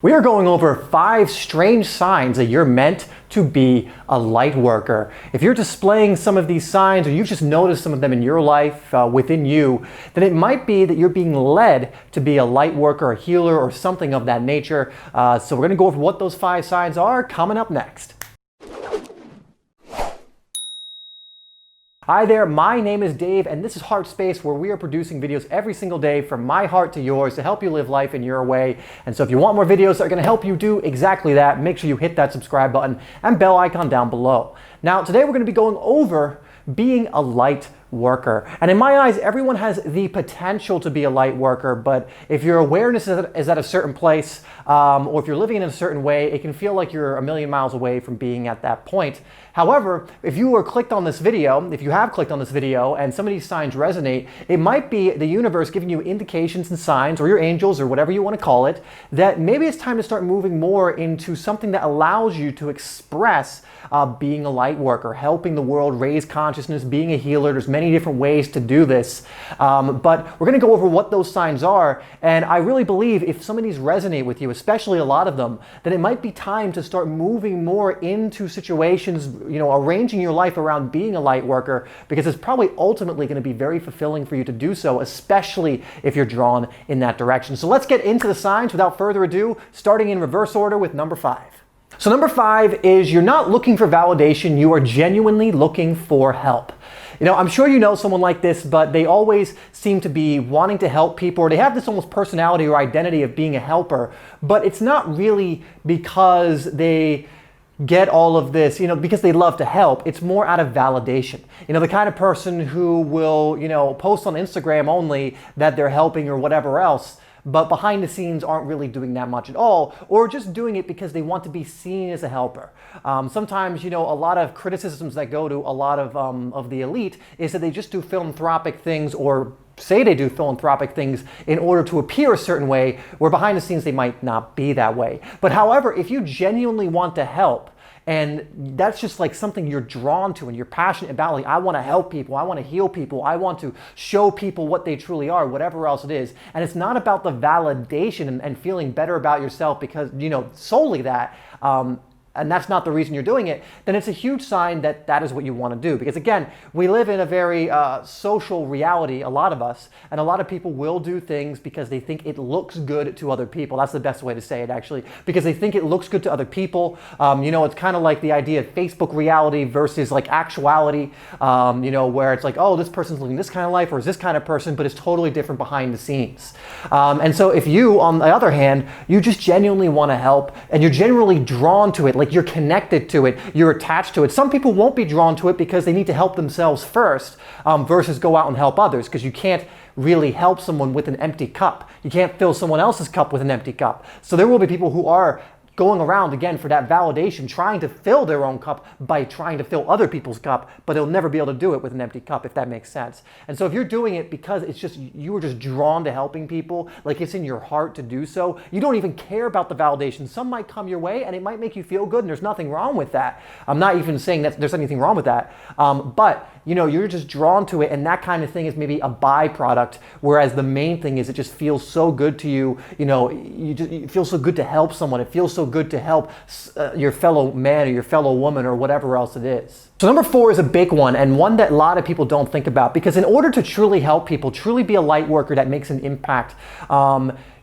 We are going over 5 strange signs that you're meant to be a light worker. If you're displaying some of these signs, or you've just noticed some of them in your life, within you, then it might be that you're being led to be a light worker, a healer, or something of that nature. So we're going to go over what those 5 signs are coming up next. Hi there, my name is Dave, and this is HeartSpace, where we are producing videos every single day from my heart to yours to help you live life in your way. And so if you want more videos that are going to help you do exactly that, make sure you hit that subscribe button and bell icon down below. Now, today we're going to be going over being a light worker. And in my eyes, everyone has the potential to be a light worker, but if your awareness is at a certain place, or if you're living in a certain way, it can feel like you're a million miles away from being at that point. However, if you have clicked on this video, and some of these signs resonate, it might be the universe giving you indications and signs, or your angels, or whatever you want to call it, that maybe it's time to start moving more into something that allows you to express being a light worker, helping the world raise consciousness, being a healer. There's many different ways to do this, but we're going to go over what those signs are. And I really believe if some of these resonate with you, especially a lot of them, then it might be time to start moving more into situations, arranging your life around being a light worker, because it's probably ultimately going to be very fulfilling for you to do so, especially if you're drawn in that direction. So let's get into the signs without further ado, starting in reverse order with number 5. So number 5 is you're not looking for validation, you are genuinely looking for help. I'm sure you know someone like this, but they always seem to be wanting to help people, or they have this almost personality or identity of being a helper, but it's not really because they get all of this, because they love to help. It's more out of validation. The kind of person who will, post on Instagram only that they're helping or whatever else, but behind the scenes aren't really doing that much at all, or just doing it because they want to be seen as a helper. Sometimes, a lot of criticisms that go to a lot of the elite is that they just do philanthropic things, or say they do philanthropic things in order to appear a certain way, where behind the scenes they might not be that way. But however, if you genuinely want to help, and that's just like something you're drawn to and you're passionate about, like, I want to help people, I want to heal people, I want to show people what they truly are, whatever else it is. And it's not about the validation and feeling better about yourself because, solely that, and that's not the reason you're doing it, then it's a huge sign that that is what you want to do. Because again, we live in a very social reality, a lot of us, and a lot of people will do things because they think it looks good to other people. That's the best way to say it, actually, because they think it looks good to other people. It's kind of like the idea of Facebook reality versus like actuality, where it's like, oh, this person's living this kind of life or is this kind of person, but it's totally different behind the scenes. And so if you, on the other hand, you just genuinely want to help and you're generally drawn to it, like you're connected to it, you're attached to it. Some people won't be drawn to it because they need to help themselves first, versus go out and help others, because you can't really help someone with an empty cup. You can't fill someone else's cup with an empty cup. So there will be people who are going around, again, for that validation, trying to fill their own cup by trying to fill other people's cup, but they'll never be able to do it with an empty cup, if that makes sense. And so if you're doing it because it's just, you were just drawn to helping people, like it's in your heart to do so, you don't even care about the validation. Some might come your way and it might make you feel good, and there's nothing wrong with that. I'm not even saying that there's anything wrong with that, but you're just drawn to it, and that kind of thing is maybe a byproduct, whereas the main thing is it just feels so good to you, it feels so good to help someone, it feels so good to help your fellow man or your fellow woman or whatever else it is. So number 4 is a big one, and one that a lot of people don't think about, because in order to truly help people, truly be a light worker that makes an impact,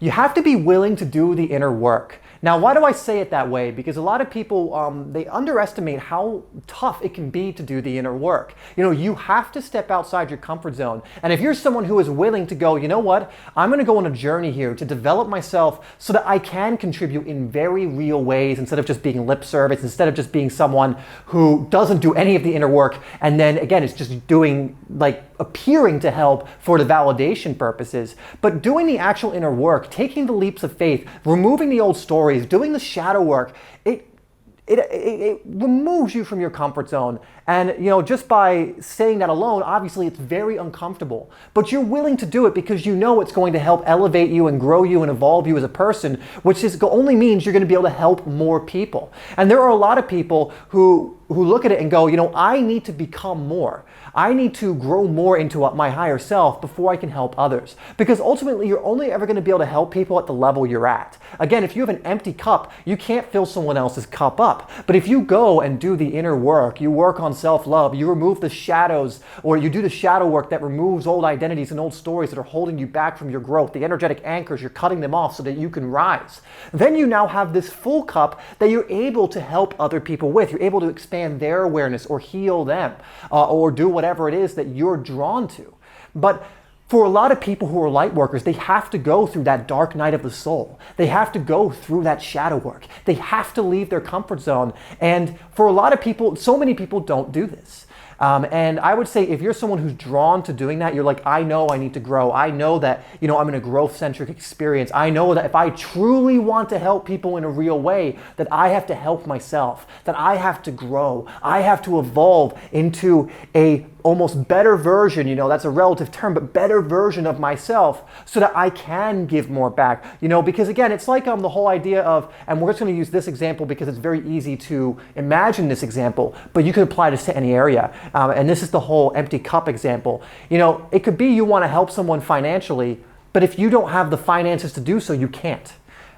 you have to be willing to do the inner work. Now, why do I say it that way? Because a lot of people, they underestimate how tough it can be to do the inner work. You have to step outside your comfort zone. And if you're someone who is willing to go, you know what, I'm going to go on a journey here to develop myself so that I can contribute in very real ways, instead of just being lip service, instead of just being someone who doesn't do any of the inner work. And then again, it's just doing, like, appearing to help for the validation purposes. But doing the actual inner work, taking the leaps of faith, removing the old stories, doing the shadow work, it removes you from your comfort zone. And just by saying that alone, obviously it's very uncomfortable, but you're willing to do it because you know it's going to help elevate you and grow you and evolve you as a person, which only means you're going to be able to help more people. And there are a lot of people who who look at it and go, you know, I need to become more. I need to grow more into my higher self before I can help others. Because ultimately, you're only ever going to be able to help people at the level you're at. Again, if you have an empty cup, you can't fill someone else's cup up. But if you go and do the inner work, you work on self-love, you remove the shadows, or you do the shadow work that removes old identities and old stories that are holding you back from your growth, the energetic anchors, you're cutting them off so that you can rise. Then you now have this full cup that you're able to help other people with. You're able to expand their awareness or heal them or do whatever it is that you're drawn to. But for a lot of people who are light workers, they have to go through that dark night of the soul. They have to go through that shadow work. They have to leave their comfort zone. And for a lot of people, so many people don't do this. And I would say if you're someone who's drawn to doing that, you're like, I know I need to grow. I know that, you know, I'm in a growth-centric experience. I know that if I truly want to help people in a real way, that I have to help myself, that I have to grow. I have to evolve into a almost better version, you know, that's a relative term, but better version of myself so that I can give more back, you know, because again, it's like the whole idea of, and we're just going to use this example because it's very easy to imagine this example, but you can apply this to any area. And this is the whole empty cup example. You know, it could be you want to help someone financially, but if you don't have the finances to do so, you can't,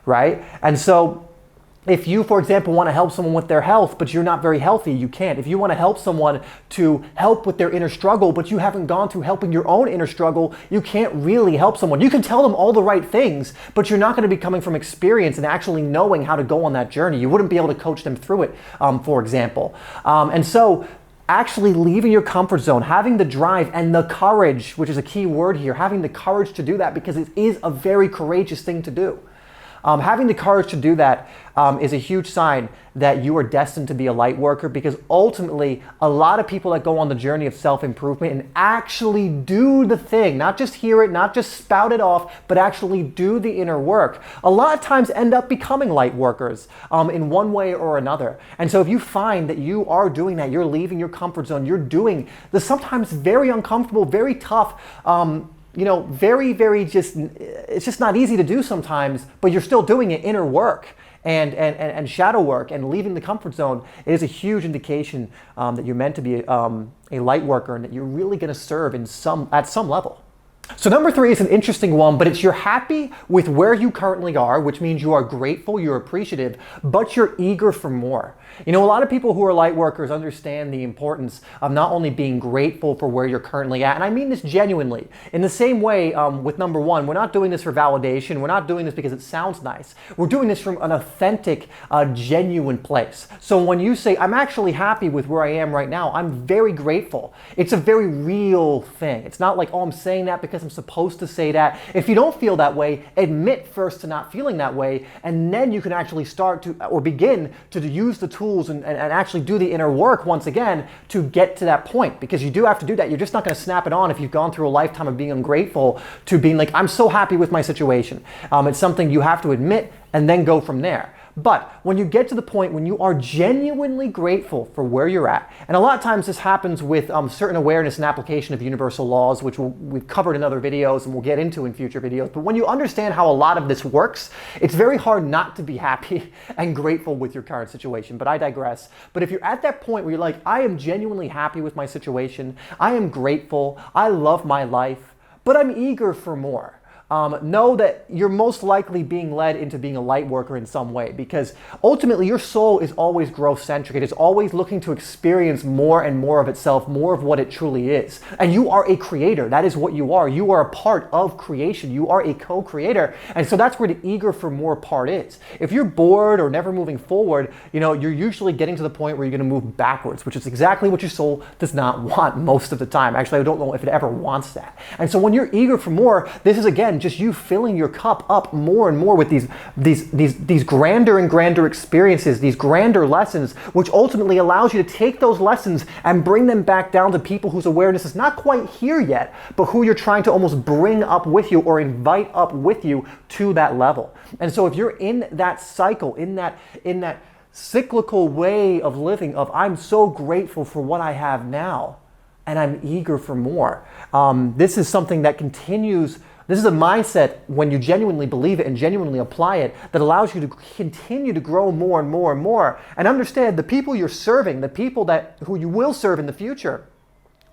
right? And so if you, for example, want to help someone with their health, but you're not very healthy, you can't. If you want to help someone to help with their inner struggle, but you haven't gone through helping your own inner struggle, you can't really help someone. You can tell them all the right things, but you're not going to be coming from experience and actually knowing how to go on that journey. You wouldn't be able to coach them through it, for example. And so actually leaving your comfort zone, having the drive and the courage, which is a key word here, having the courage to do that because it is a very courageous thing to do. Having the courage to do that is a huge sign that you are destined to be a light worker, because ultimately a lot of people that go on the journey of self-improvement and actually do the thing, not just hear it, not just spout it off, but actually do the inner work, a lot of times end up becoming light workers in one way or another. And so if you find that you are doing that, you're leaving your comfort zone, you're doing the sometimes very uncomfortable, very tough, you know, very, very it's just not easy to do sometimes, but you're still doing it, inner work and shadow work and leaving the comfort zone. It is a huge indication that you're meant to be a light worker and that you're really going to serve at some level. So number 3 is an interesting one, but it's you're happy with where you currently are, which means you are grateful, you're appreciative, but you're eager for more. You know, a lot of people who are light workers understand the importance of not only being grateful for where you're currently at, and I mean this genuinely. In the same way with number 1, we're not doing this for validation, we're not doing this because it sounds nice. We're doing this from an authentic, genuine place. So when you say, I'm actually happy with where I am right now, I'm very grateful, it's a very real thing. It's not like, oh, I'm saying that because I'm supposed to say that. If you don't feel that way, admit first to not feeling that way, and then you can actually start to, or begin to use the tools and actually do the inner work once again to get to that point, because you do have to do that. You're just not going to snap it on if you've gone through a lifetime of being ungrateful to being like, I'm so happy with my situation. It's something you have to admit and then go from there. But when you get to the point when you are genuinely grateful for where you're at, and a lot of times this happens with certain awareness and application of universal laws, which we've covered in other videos and we'll get into in future videos. But when you understand how a lot of this works, it's very hard not to be happy and grateful with your current situation. But I digress. But if you're at that point where you're like, I am genuinely happy with my situation, I am grateful, I love my life, but I'm eager for more. Know that you're most likely being led into being a light worker in some way, because ultimately your soul is always growth-centric. It is always looking to experience more and more of itself, more of what it truly is. And you are a creator. That is what you are. You are a part of creation. You are a co-creator. And so that's where the eager for more part is. If you're bored or never moving forward, you know, you're usually getting to the point where you're going to move backwards, which is exactly what your soul does not want most of the time. Actually, I don't know if it ever wants that. And so when you're eager for more, this is again just you filling your cup up more and more with these grander and grander experiences, these grander lessons, which ultimately allows you to take those lessons and bring them back down to people whose awareness is not quite here yet, but who you're trying to almost bring up with you or invite up with you to that level. And so if you're in that cycle, in that cyclical way of living of I'm so grateful for what I have now and I'm eager for more, this is something that continues This is a mindset, when you genuinely believe it and genuinely apply it, that allows you to continue to grow more and more and more. And understand the people you're serving, the people who you will serve in the future,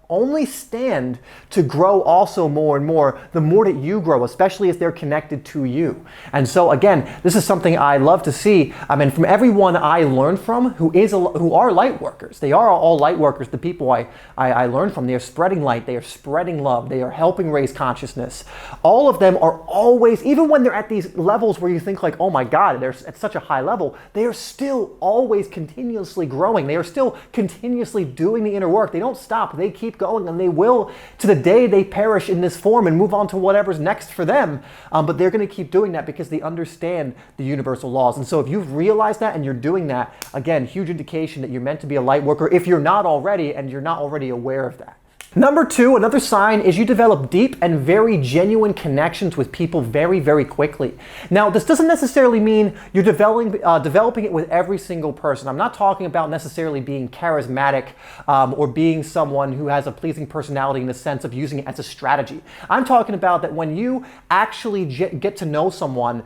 only stand to grow also more and more the more that you grow, especially as they're connected to you. And so again, this is something I love to see. I mean, from everyone I learn from who are light workers. They are all light workers. The people I learn from, they are spreading light, they are spreading love, they are helping raise consciousness. All of them are always, even when they're at these levels where you think like, oh my God, they're at such a high level, they are still always continuously growing. They are still continuously doing the inner work. They don't stop. They keep going, and they will to the day they perish in this form and move on to whatever's next for them. But they're going to keep doing that because they understand the universal laws. And so if you've realized that and you're doing that, again, huge indication that you're meant to be a light worker if you're not already, and you're not already aware of that. Number two, another sign is you develop deep and very genuine connections with people very, very quickly. Now, this doesn't necessarily mean you're developing it with every single person. I'm not talking about necessarily being charismatic or being someone who has a pleasing personality in the sense of using it as a strategy. I'm talking about that when you actually get to know someone,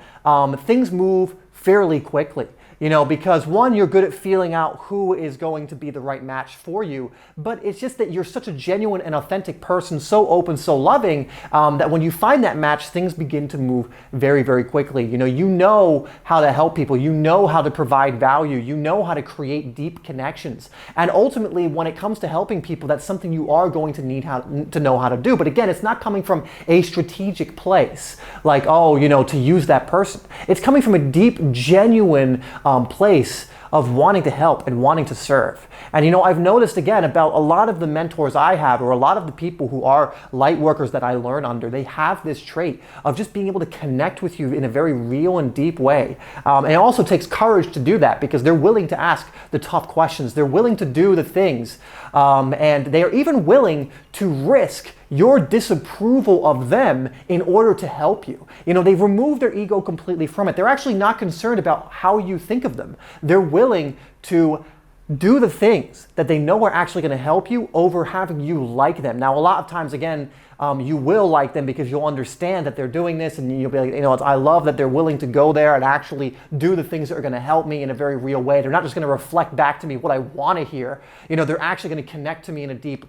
things move fairly quickly. You know, because one, you're good at feeling out who is going to be the right match for you, but it's just that you're such a genuine and authentic person, so open, so loving, that when you find that match, things begin to move very, very quickly. You know how to help people, you know how to provide value, you know how to create deep connections. And ultimately, when it comes to helping people, that's something you are going to need to know how to do. But again, it's not coming from a strategic place, like, oh, to use that person. It's coming from a deep, genuine place of wanting to help and wanting to serve. And I've noticed again about a lot of the mentors I have, or a lot of the people who are light workers that I learn under, they have this trait of just being able to connect with you in a very real and deep way. And it also takes courage to do that, because they're willing to ask the tough questions. They're willing to do the things. And they are even willing to risk your disapproval of them in order to help you. They've removed their ego completely from it. They're actually not concerned about how you think of them. They're willing to do the things that they know are actually going to help you over having you like them. Now, a lot of times, again, you will like them because you'll understand that they're doing this, and you'll be like, I love that they're willing to go there and actually do the things that are going to help me in a very real way. They're not just going to reflect back to me what I want to hear. They're actually going to connect to me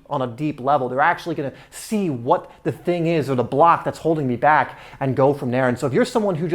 on a deep level. They're actually going to see what the thing is, or the block that's holding me back, and go from there. And so if you're someone who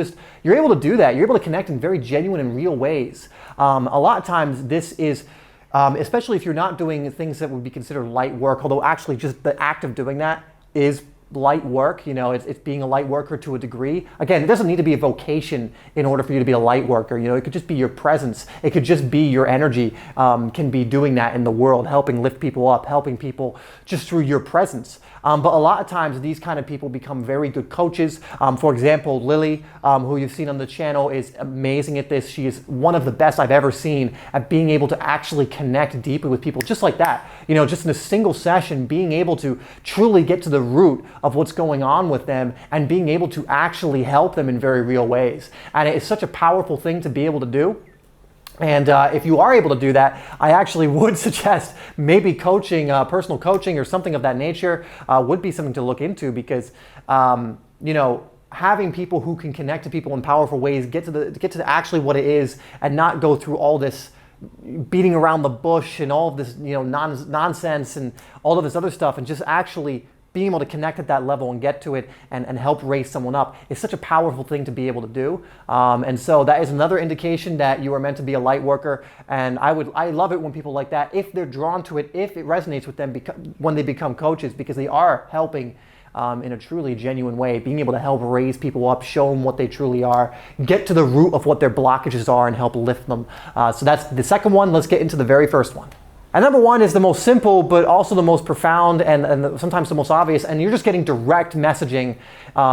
you're able to do that, you're able to connect in very genuine and real ways. A lot of times this is, especially if you're not doing things that would be considered light work, although actually just the act of doing that is light work. It's being a light worker to a degree. Again, it doesn't need to be a vocation in order for you to be a light worker. It could just be your presence. It could just be your energy can be doing that in the world, helping lift people up, helping people just through your presence. But a lot of times these kind of people become very good coaches. For example, Lily, who you've seen on the channel, is amazing at this. She is one of the best I've ever seen at being able to actually connect deeply with people just like that. Just in a single session, being able to truly get to the root of what's going on with them and being able to actually help them in very real ways. And it's such a powerful thing to be able to do. And if you are able to do that, I actually would suggest maybe coaching, personal coaching or something of that nature would be something to look into, because having people who can connect to people in powerful ways, get to actually what it is, and not go through all this beating around the bush and all of this nonsense and all of this other stuff, and just actually being able to connect at that level and get to it and help raise someone up is such a powerful thing to be able to do. And so that is another indication that you are meant to be a light worker. And I love it when people like that, if they're drawn to it, if it resonates with them when they become coaches, because they are helping in a truly genuine way, being able to help raise people up, show them what they truly are, get to the root of what their blockages are, and help lift them. So that's the second one. Let's get into the very first one. And number one is the most simple, but also the most profound and sometimes the most obvious. And you're just getting direct messaging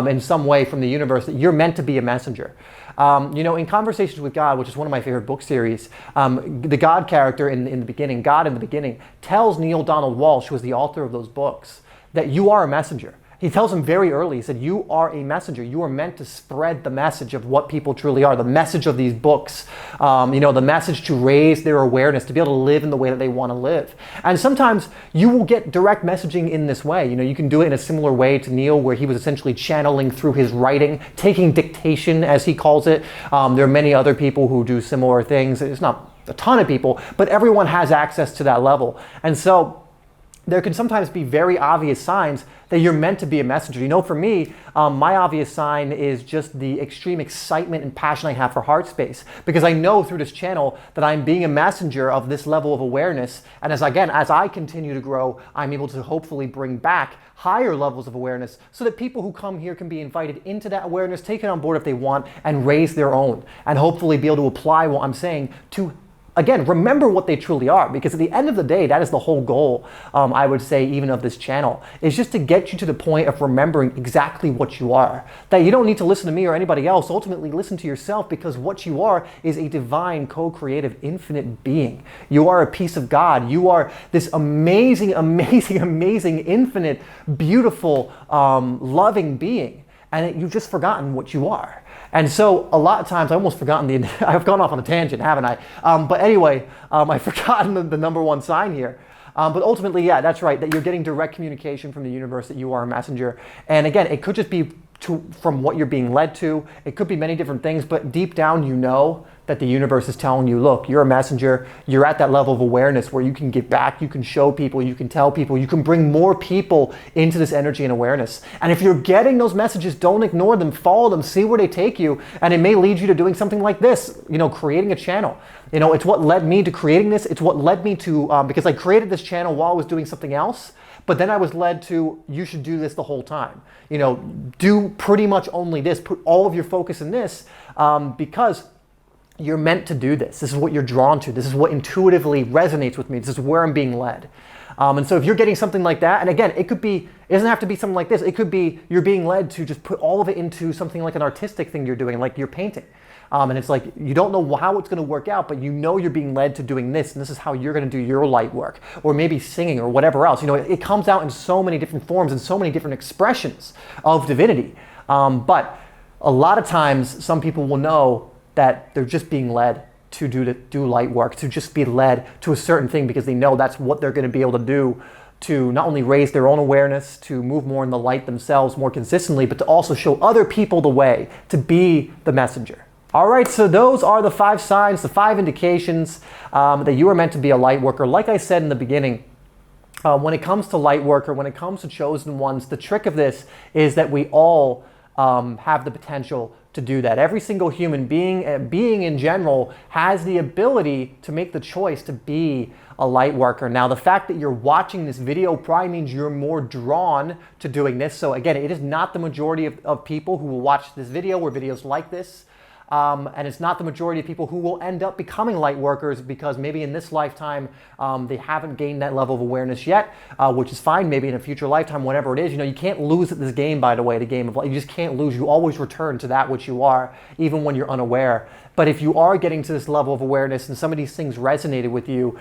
in some way from the universe that you're meant to be a messenger. In Conversations with God, which is one of my favorite book series, the God character in the beginning, God in the beginning, tells Neil Donald Walsh, who was the author of those books, that you are a messenger. He tells him very early, he said, you are a messenger. You are meant to spread the message of what people truly are, the message of these books, the message to raise their awareness, to be able to live in the way that they want to live. And sometimes you will get direct messaging in this way. You can do it in a similar way to Neil, where he was essentially channeling through his writing, taking dictation, as he calls it. There are many other people who do similar things. It's not a ton of people, but everyone has access to that level. And so there can sometimes be very obvious signs that you're meant to be a messenger. For me, my obvious sign is just the extreme excitement and passion I have for HeartSpace, because I know through this channel that I'm being a messenger of this level of awareness. And as I continue to grow, I'm able to hopefully bring back higher levels of awareness so that people who come here can be invited into that awareness, take it on board if they want, and raise their own, and hopefully be able to apply what I'm saying to, again, remember what they truly are, because at the end of the day, that is the whole goal, I would say, even of this channel, is just to get you to the point of remembering exactly what you are. That you don't need to listen to me or anybody else. Ultimately, listen to yourself, because what you are is a divine, co-creative, infinite being. You are a piece of God. You are this amazing, amazing, amazing, infinite, beautiful, loving being. And you've just forgotten what you are. And so a lot of times, I almost forgotten I've gone off on a tangent, haven't I? But anyway, I've forgotten the number one sign here. But ultimately, yeah, that's right, that you're getting direct communication from the universe that you are a messenger. And again, it could just be from what you're being led to. It could be many different things, but deep down, you know that the universe is telling you, look, you're a messenger. You're at that level of awareness where you can give back, you can show people, you can tell people, you can bring more people into this energy and awareness. And if you're getting those messages, don't ignore them, follow them, see where they take you. And it may lead you to doing something like this, creating a channel. It's what led me to creating this. It's what led me to, because I created this channel while I was doing something else. But then I was led to, you should do this the whole time. Do pretty much only this. Put all of your focus in this, because you're meant to do this. This is what you're drawn to. This is what intuitively resonates with me. This is where I'm being led. And so if you're getting something like that, and again, it doesn't have to be something like this. It could be you're being led to just put all of it into something like an artistic thing you're doing, like you're painting. And it's like, you don't know how it's going to work out, but you're being led to doing this, and this is how you're going to do your light work, or maybe singing or whatever else. It comes out in so many different forms and so many different expressions of divinity. But a lot of times, some people will know that they're just being led to do light work, to just be led to a certain thing, because they know that's what they're going to be able to do to not only raise their own awareness, to move more in the light themselves more consistently, but to also show other people the way to be the messenger. All right, so those are the 5 signs, the 5 indications that you are meant to be a light worker. Like I said in the beginning, when it comes to light worker, when it comes to chosen ones, the trick of this is that we all have the potential to do that. Every single human being in general has the ability to make the choice to be a light worker. Now, the fact that you're watching this video probably means you're more drawn to doing this. So again, it is not the majority of people who will watch this video or videos like this. And it's not the majority of people who will end up becoming light workers, because maybe in this lifetime they haven't gained that level of awareness yet, which is fine. Maybe in a future lifetime, whatever it is, you can't lose at this game, by the way, the game of life. You just can't lose. You always return to that which you are, even when you're unaware. But if you are getting to this level of awareness and some of these things resonated with you,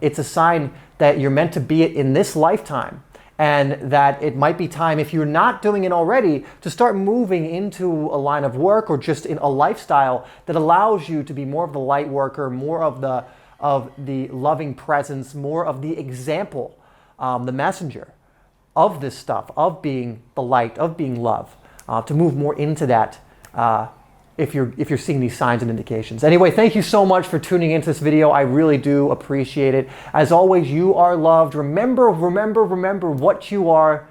it's a sign that you're meant to be it in this lifetime. And that it might be time, if you're not doing it already, to start moving into a line of work or just in a lifestyle that allows you to be more of the light worker, more of the loving presence, more of the example, the messenger of this stuff, of being the light, of being love, to move more into that if you're seeing these signs and indications. Anyway, thank you so much for tuning into this video. I really do appreciate it. As always, you are loved. Remember what you are.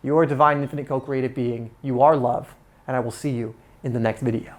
You're a divine, infinite, co-creative being. You are love, and I will see you in the next video.